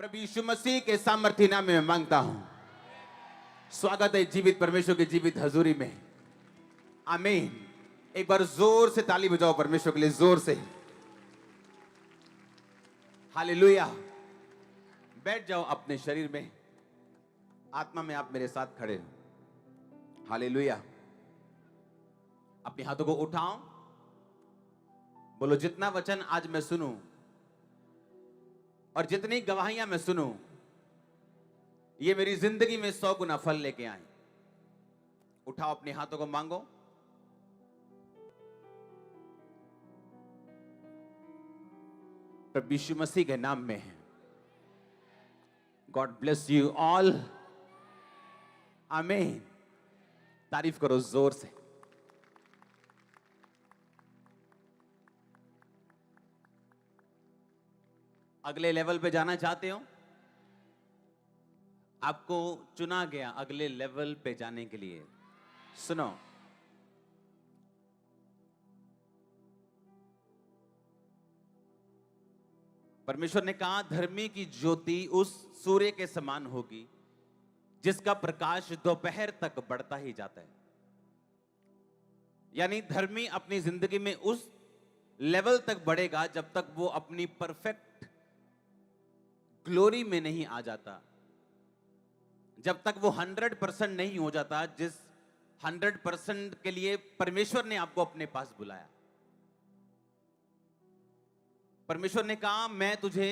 प्रभु यीशु मसीह के सामर्थ्य नाम में मांगता हूं। स्वागत है जीवित परमेश्वर की जीवित हजूरी में। आमीन। एक बार जोर से ताली बजाओ परमेश्वर के लिए, जोर से। हालेलुया। बैठ जाओ अपने शरीर में, आत्मा में आप मेरे साथ खड़े हो। हालेलुया। अपने हाथों को उठाओ, बोलो जितना वचन आज मैं सुनूं और जितनी गवाहियां मैं सुनूं, ये मेरी जिंदगी में 100 गुना फल लेके आए। उठाओ अपने हाथों को, मांगो। प्रभु यीशु मसीह के नाम में। God bless you all. आमीन। तारीफ करो जोर से। अगले लेवल पे जाना चाहते हो? आपको चुना गया अगले लेवल पे जाने के लिए। सुनो, परमेश्वर ने कहा धर्मी की ज्योति उस सूर्य के समान होगी जिसका प्रकाश दोपहर तक बढ़ता ही जाता है। यानी धर्मी अपनी जिंदगी में उस लेवल तक बढ़ेगा जब तक वो अपनी परफेक्ट ग्लोरी में नहीं आ जाता, जब तक वो 100% नहीं हो जाता, जिस 100% के लिए परमेश्वर ने आपको अपने पास बुलाया। परमेश्वर ने कहा मैं तुझे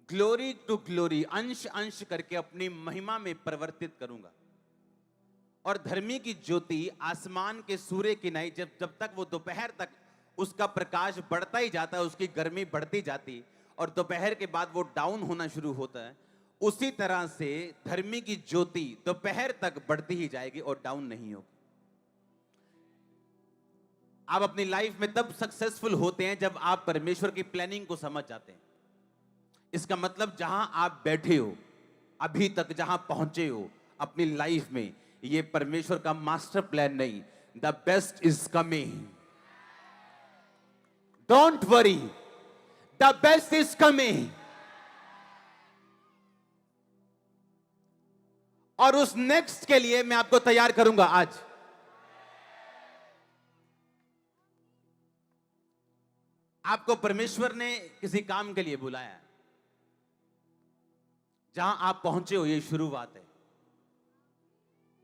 ग्लोरी टू ग्लोरी, अंश अंश करके अपनी महिमा में परिवर्तित करूंगा। और धर्मी की ज्योति आसमान के सूर्य की नहीं, जब तक वो दोपहर तक उसका प्रकाश बढ़ता ही जाता है, उसकी गर्मी बढ़ती जाती और दोपहर के बाद वो डाउन होना शुरू होता है, उसी तरह से धर्मी की ज्योति दोपहर तक बढ़ती ही जाएगी और डाउन नहीं होगी। आप अपनी लाइफ में तब सक्सेसफुल होते हैं जब आप परमेश्वर की प्लानिंग को समझ जाते हैं। इसका मतलब जहां आप बैठे हो, अभी तक जहां पहुंचे हो अपनी लाइफ में, ये परमेश्वर का मास्टर प्लान नहीं। The best is coming. Don't worry, the best is coming. और उस नेक्स्ट के लिए मैं आपको तैयार करूंगा आज। आपको परमेश्वर ने किसी काम के लिए बुलाया है। जहां आप पहुंचे हो ये शुरुआत है,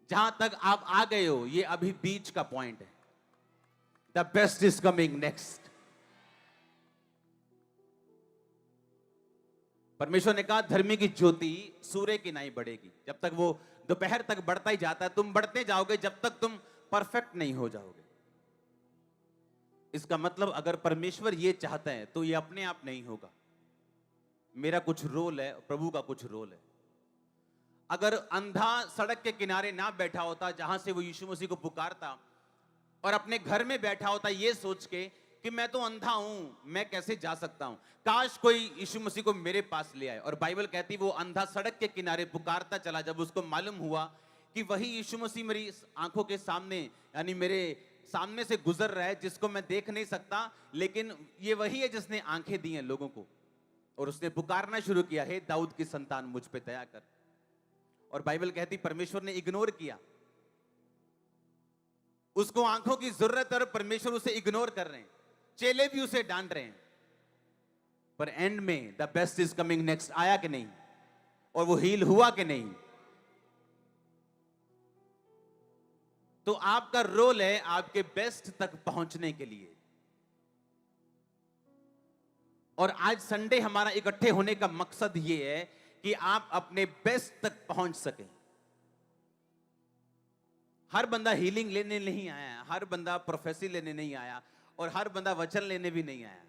जहां तक आप आ गए हो ये अभी बीच का पॉइंट है। The best is coming next. परमेश्वर ने कहा धर्मी की ज्योति सूर्य की नहीं बढ़ेगी, जब तक वो दोपहर तक बढ़ता ही जाता है। तुम बढ़ते जाओगे जब तक तुम परफेक्ट नहीं हो जाओगे। इसका मतलब अगर परमेश्वर ये चाहता है तो ये अपने आप नहीं होगा। मेरा कुछ रोल है, प्रभु का कुछ रोल है। अगर अंधा सड़क के किनारे ना बैठा होता जहां से वो यीशु मसीह को पुकारता, और अपने घर में बैठा होता ये सोच के कि मैं तो अंधा हूं, मैं कैसे जा सकता हूं, काश कोई यीशु मसीह को मेरे पास ले आए। और बाइबल कहती वो अंधा सड़क के किनारे पुकारता चला, जब उसको मालूम हुआ कि वही यीशु मसीह मेरी आंखों के सामने, यानी मेरे सामने से गुजर रहा है, जिसको मैं देख नहीं सकता, लेकिन ये वही है जिसने आंखें दी हैं लोगों को। और उसने पुकारना शुरू किया, हे दाऊद की संतान मुझ पे दया कर। और बाइबल कहती परमेश्वर ने इग्नोर किया उसको। आंखों की जरूरत है और परमेश्वर उसे इग्नोर कर रहे हैं, चेले भी उसे डांट रहे हैं। पर एंड में the best is coming next आया कि नहीं, और वो हील हुआ कि नहीं। तो आपका रोल है आपके बेस्ट तक पहुंचने के लिए। और आज संडे हमारा इकट्ठे होने का मकसद यह है कि आप अपने बेस्ट तक पहुंच सकें। हर बंदा हीलिंग लेने नहीं आया, हर बंदा प्रोफेसी लेने नहीं आया, और हर बंदा वचन लेने भी नहीं आया।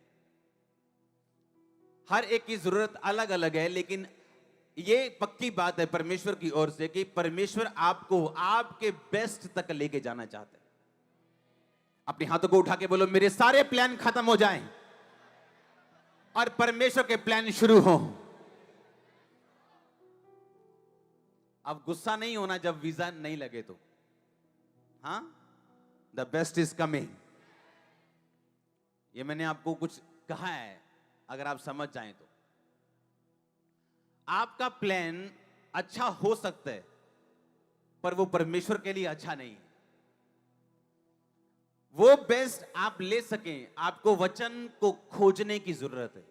हर एक की जरूरत अलग अलग है, लेकिन ये पक्की बात है परमेश्वर की ओर से कि परमेश्वर आपको आपके बेस्ट तक लेके जाना चाहता है। अपने हाथों को उठा के बोलो मेरे सारे प्लान खत्म हो जाएं और परमेश्वर के प्लान शुरू हो। अब गुस्सा नहीं होना जब वीजा नहीं लगे तो। हाँ, द बेस्ट इज कमिंग। ये मैंने आपको कुछ कहा है, अगर आप समझ जाएं तो आपका प्लान अच्छा हो सकता है, पर वो परमेश्वर के लिए अच्छा नहीं है। वो बेस्ट आप ले सकें, आपको वचन को खोजने की जरूरत है।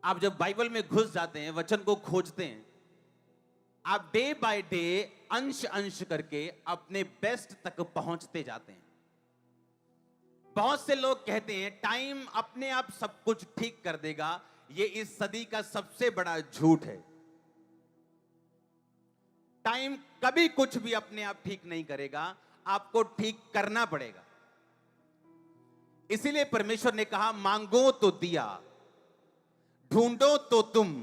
आप जब बाइबल में घुस जाते हैं, वचन को खोजते हैं, आप डे बाय डे अंश अंश करके अपने बेस्ट तक पहुंचते जाते हैं। बहुत से लोग कहते हैं टाइम अपने आप सब कुछ ठीक कर देगा। ये इस सदी का सबसे बड़ा झूठ है। टाइम कभी कुछ भी अपने आप ठीक नहीं करेगा, आपको ठीक करना पड़ेगा। इसीलिए परमेश्वर ने कहा, मांगो तो दिया, ढूंढो तो तुम,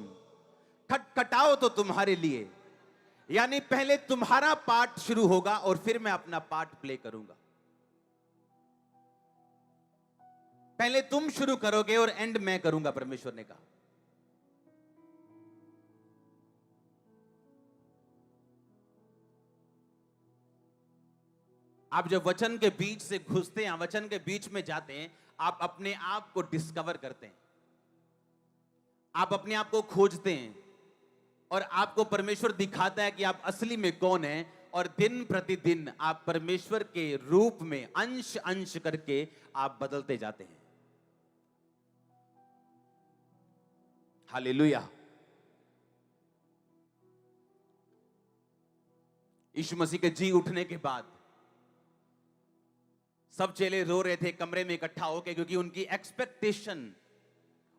खटखटाओ तो तुम्हारे लिए। यानी पहले तुम्हारा पार्ट शुरू होगा और फिर मैं अपना पार्ट प्ले करूंगा। पहले तुम शुरू करोगे और एंड मैं करूंगा, परमेश्वर ने कहा। आप जब वचन के बीच से घुसते हैं, वचन के बीच में जाते हैं, आप अपने आप को डिस्कवर करते हैं, आप अपने आप को खोजते हैं और आपको परमेश्वर दिखाता है कि आप असली में कौन हैं। और दिन प्रतिदिन आप परमेश्वर के रूप में अंश अंश करके आप बदलते जाते हैं। हालेलुया। यीशु मसीह के जी उठने के बाद सब चेले रो रहे थे कमरे में इकट्ठा होकर, क्योंकि उनकी एक्सपेक्टेशन,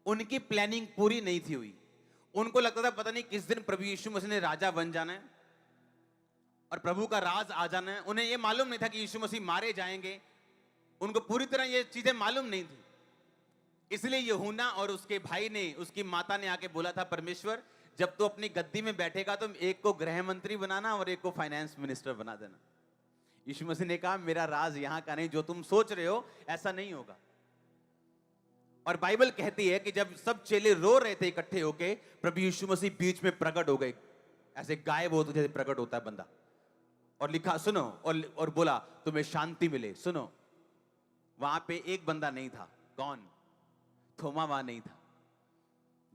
उनकी प्लानिंग पूरी नहीं थी हुई। उनको लगता था पता नहीं किस दिन प्रभु यीशु मसीह ने राजा बन जाना है और प्रभु का राज आ जाना है। उन्हें यह मालूम नहीं था कि यीशु मसीह मारे जाएंगे। उनको पूरी तरह ये चीजें मालूम नहीं थी। इसलिए यूहन्ना और उसके भाई ने, उसकी माता ने आके बोला था, परमेश्वर जब तू अपनी गद्दी में बैठेगा तो एक को गृह मंत्री बनाना और एक को फाइनेंस मिनिस्टर बना देना। यीशु मसीह ने कहा, मेरा राज यहां का नहीं, जो तुम सोच रहे हो ऐसा नहीं होगा। और बाइबल कहती है कि जब सब चेले रो रहे थे इकट्ठे होके, प्रभु यीशु मसीह बीच में प्रकट हो गए, ऐसे गायब होते जैसे प्रकट होता है बंदा, और लिखा सुनो, और बोला तुम्हें शांति मिले। सुनो, वहां पे एक बंदा नहीं था। कौन? थोमा वहां नहीं था।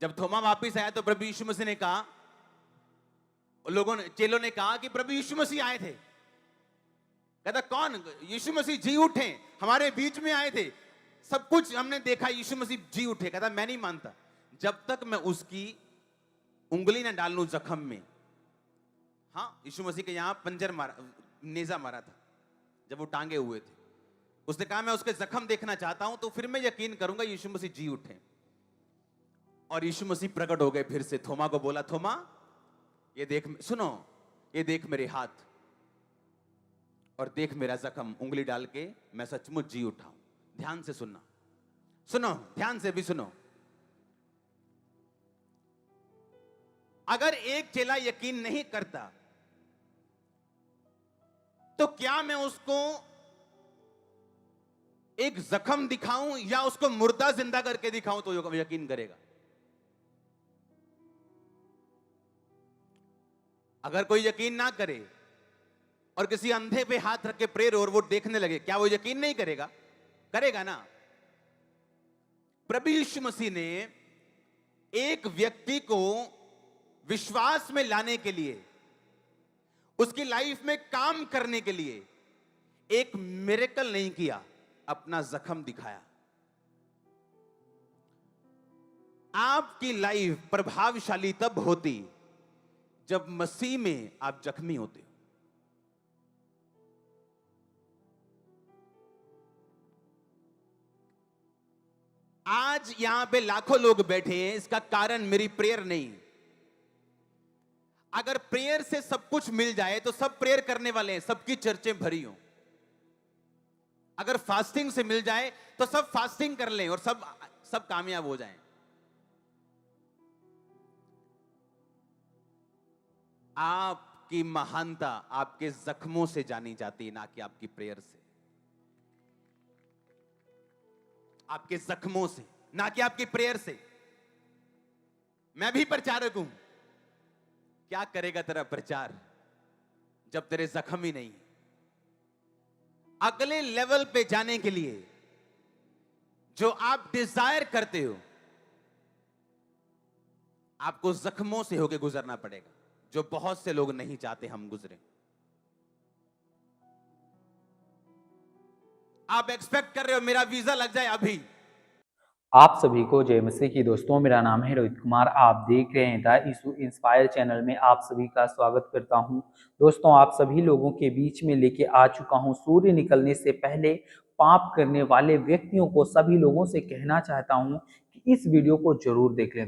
जब थोमा वापिस आया तो प्रभु यीशु मसीह ने कहा, लोगों ने, चेलों ने कहा कि प्रभु यीशु मसीह आए थे। कहता कौन? यीशु मसीह जी उठे, हमारे बीच में आए थे, सब कुछ हमने देखा, यीशु मसीह जी उठे। कहता मैं नहीं मानता जब तक मैं उसकी उंगली ना डाल लूं जख्म में। हाँ, यीशु मसीह के यहां पंजर मारा, नेजा मारा था जब वो टांगे हुए थे। उसने कहा मैं उसके जख्म देखना चाहता हूं, तो फिर मैं यकीन करूंगा यीशु मसीह जी उठे। और यीशु मसीह प्रकट हो गए फिर से। थोमा को बोला, थोमा ये देख, सुनो, ये देख मेरे हाथ और देख मेरा जख्म, उंगली डाल के मैं सचमुच जी उठा हूं। ध्यान से सुनना, सुनो, ध्यान से भी सुनो। अगर एक चेला यकीन नहीं करता तो क्या मैं उसको एक जख्म दिखाऊं या उसको मुर्दा जिंदा करके दिखाऊं तो यकीन करेगा? अगर कोई यकीन ना करे और किसी अंधे पे हाथ रख के प्रेयर और वो देखने लगे, क्या वो यकीन नहीं करेगा? करेगा ना। प्रभु यीशु मसीह ने एक व्यक्ति को विश्वास में लाने के लिए, उसकी लाइफ में काम करने के लिए एक मिरेकल नहीं किया, अपना जख्म दिखाया। आपकी लाइफ प्रभावशाली तब होती जब मसीह में आप जख्मी होते हो। आज यहां पे लाखों लोग बैठे हैं, इसका कारण मेरी प्रेयर नहीं। अगर प्रेयर से सब कुछ मिल जाए तो सब प्रेयर करने वाले हैं, सबकी चर्चें भरी हो। अगर फास्टिंग से मिल जाए तो सब फास्टिंग कर लें और सब कामयाब हो जाएं। आपकी महानता आपके जख्मों से जानी जाती है, ना कि आपकी प्रेयर से। आपके जख्मों से, ना कि आपकी प्रेयर से। मैं भी प्रचारक हूं। क्या करेगा तेरा प्रचार जब तेरे जख्म ही नहीं? अगले लेवल पे जाने के लिए जो आप डिजायर करते हो, आपको जख्मों से होके गुजरना पड़ेगा, जो बहुत से लोग नहीं चाहते हम गुजरे। आप एक्सपेक्ट कर रहे हो मेरा वीजा लग जाए अभी। आप सभी को जय मसीह की। दोस्तों, मेरा नाम है रोहित कुमार। आप देख रहे हैं द इशू इंस्पायर चैनल में आप सभी का स्वागत करता हूं। दोस्तों, आप सभी लोगों के बीच में लेके आ चुका हूं सूर्य निकलने से पहले पाप करने वाले व्यक्तियों को सभी लोगों से कहना चाहता हूं कि इस वीडियो को जरूर देख लें।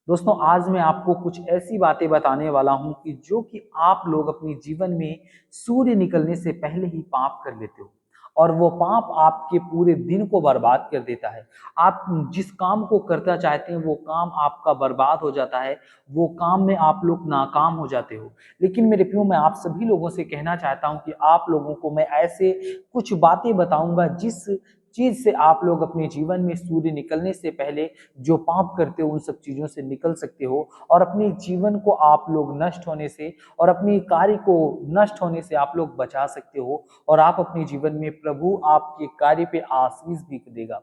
दोस्तों, आज मैं आपको कुछ ऐसी बातें बताने वाला हूं कि जो कि आप लोग अपने जीवन में सूर्य निकलने से पहले ही पाप कर लेते हो, और वो पाप आपके पूरे दिन को बर्बाद कर देता है। आप जिस काम को करना चाहते हैं वो काम आपका बर्बाद हो जाता है, वो काम में आप लोग नाकाम हो जाते हो। लेकिन मेरे प्रियो, मैं आप सभी लोगों से कहना चाहता हूं कि आप लोगों को मैं ऐसे कुछ बातें बताऊंगा जिस चीज से आप लोग अपने जीवन में सूर्य निकलने से पहले जो पाप करते हो उन सब चीजों से निकल सकते हो, और अपने जीवन को आप लोग नष्ट होने से और अपने कार्य को नष्ट होने से आप लोग बचा सकते हो, और आप अपने जीवन में प्रभु आपके कार्य पे आशीष भी देगा।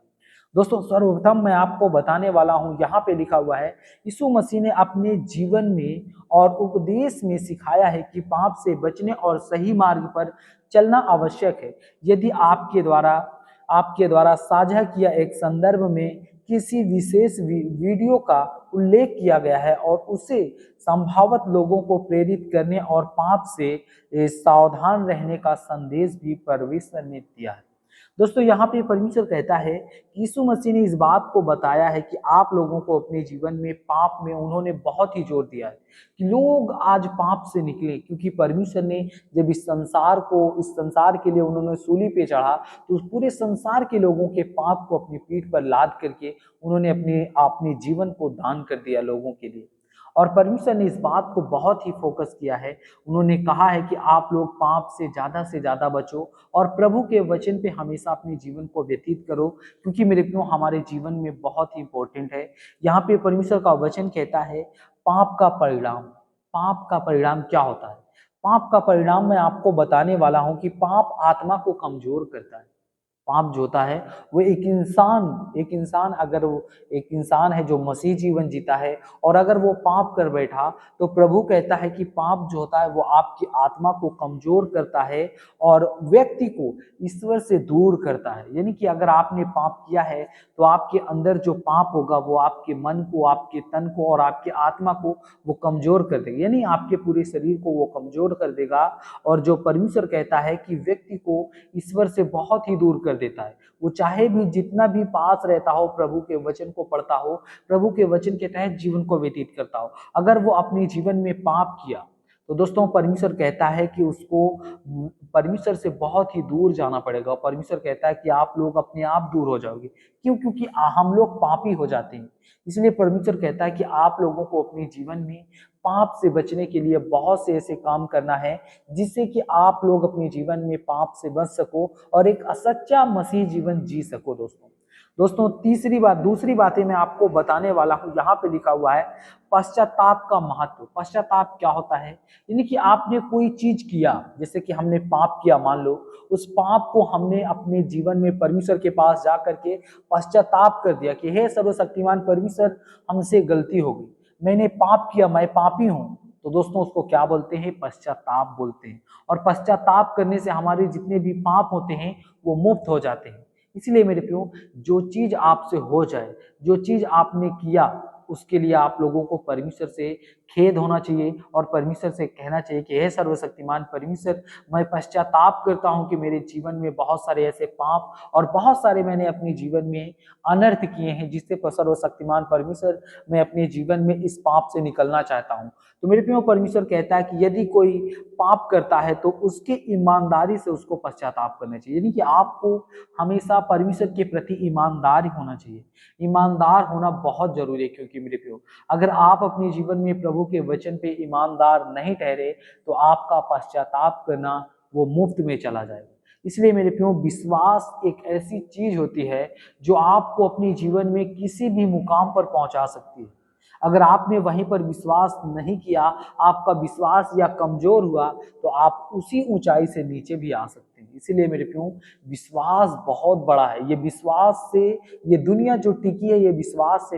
दोस्तों, सर्वप्रथम मैं आपको बताने वाला हूं, यहाँ पे लिखा हुआ है यीशु मसीह ने अपने जीवन में और उपदेश में सिखाया है कि पाप से बचने और सही मार्ग पर चलना आवश्यक है। यदि आपके द्वारा साझा किया एक संदर्भ में किसी विशेष वीडियो का उल्लेख किया गया है और उसे संभावत लोगों को प्रेरित करने और पाप से सावधान रहने का संदेश भी परमेश्वर ने दिया है। दोस्तों, यहाँ पे परमेश्वर कहता है कि यीशु मसीह ने इस बात को बताया है कि आप लोगों को अपने जीवन में पाप में उन्होंने बहुत ही जोर दिया है कि लोग आज पाप से निकले, क्योंकि परमेश्वर ने जब इस संसार के लिए उन्होंने सूली पे चढ़ा तो उस पूरे संसार के लोगों के पाप को अपनी पीठ पर लाद करके उन्होंने अपने जीवन को दान कर दिया लोगों के लिए। और परमेश्वर ने इस बात को बहुत ही फोकस किया है। उन्होंने कहा है कि आप लोग पाप से ज्यादा बचो और प्रभु के वचन पे हमेशा अपने जीवन को व्यतीत करो, क्योंकि मेरे प्रियो हमारे जीवन में बहुत ही इंपॉर्टेंट है। यहाँ पे परमेश्वर का वचन कहता है पाप का परिणाम क्या होता है। पाप का परिणाम मैं आपको बताने वाला हूं कि पाप आत्मा को कमजोर करता है। पाप जो होता है वो एक इंसान है जो मसीह जीवन जीता है, और अगर वो पाप कर बैठा तो प्रभु कहता है कि पाप जो होता है वो आपकी आत्मा को कमजोर करता है और व्यक्ति को ईश्वर से दूर करता है। यानी कि अगर आपने पाप किया है तो आपके अंदर जो पाप होगा वो आपके मन को, आपके तन को और आपके आत्मा को वो कमजोर कर देगा, यानी आपके पूरे शरीर को वो कमजोर कर देगा। और जो परमेश्वर कहता है कि व्यक्ति को ईश्वर से बहुत ही दूर कर देता है। वो चाहे भी जितना भी पास रहता हो, प्रभु के वचन को पढ़ता हो, प्रभु के वचन के तहत जीवन को व्यतीत करता हो, अगर वो अपने जीवन में पाप किया तो दोस्तों परमेश्वर कहता है कि उसको परमेश्वर से बहुत ही दूर जाना पड़ेगा। परमेश्वर कहता है कि आप लोग अपने आप दूर हो जाओगे। क्यों? क्योंकि हम लोग पापी हो जाते हैं। इसलिए परमेश्वर कहता है कि आप लोगों को अपने जीवन में पाप से बचने के लिए बहुत से ऐसे काम करना है जिससे कि आप लोग अपने जीवन में पाप से बच सको और एक सच्चा मसीह जीवन जी सको। दोस्तों दूसरी बातें मैं आपको बताने वाला हूं। यहाँ पे लिखा हुआ है पश्चाताप का महत्व। पश्चाताप क्या होता है? यानी कि आपने कोई चीज किया, जैसे कि हमने पाप किया, मान लो उस पाप को हमने अपने जीवन में परमेश्वर के पास जा करके पश्चाताप कर दिया कि हे सर्वशक्तिमान परमेश्वर, हमसे गलती हो गई, मैंने पाप किया, मैं पापी हूँ। तो दोस्तों उसको क्या बोलते हैं? पश्चाताप बोलते हैं। और पश्चाताप करने से हमारे जितने भी पाप होते हैं वो मुक्त हो जाते हैं। इसलिए मेरे प्रियो, जो चीज आपसे हो जाए, जो चीज आपने किया, उसके लिए आप लोगों को परमेश्वर से खेद होना चाहिए और परमेश्वर से कहना चाहिए कि हे सर्वशक्तिमान परमेश्वर, मैं पश्चाताप करता हूं कि मेरे जीवन में बहुत सारे ऐसे पाप और बहुत सारे मैंने अपने जीवन में अनर्थ किए हैं, जिससे सर्वशक्तिमान परमेश्वर मैं अपने जीवन में इस पाप से निकलना चाहता हूं। तो मेरे प्रियो, परमेश्वर कहता है कि यदि कोई पाप करता है तो उसके ईमानदारी से उसको पश्चाताप करना चाहिए। यानी कि आपको हमेशा परमेश्वर के प्रति ईमानदार होना चाहिए। ईमानदार होना बहुत जरूरी है, क्योंकि मेरे प्रियो, अगर आप अपने जीवन में प्रभु के वचन पे ईमानदार नहीं ठहरे तो आपका पश्चाताप करना वो मुफ्त में चला जाएगा। इसलिए मेरे प्रियो, विश्वास एक ऐसी चीज होती है जो आपको अपने जीवन में किसी भी मुकाम पर पहुंचा सकती है। अगर आपने वहीं पर विश्वास नहीं किया, आपका विश्वास या कमजोर हुआ, तो आप उसी ऊंचाई से नीचे भी आ सकते हैं। इसीलिए मेरे प्रियो, विश्वास बहुत बड़ा है। ये विश्वास से ये दुनिया जो टिकी है, ये विश्वास से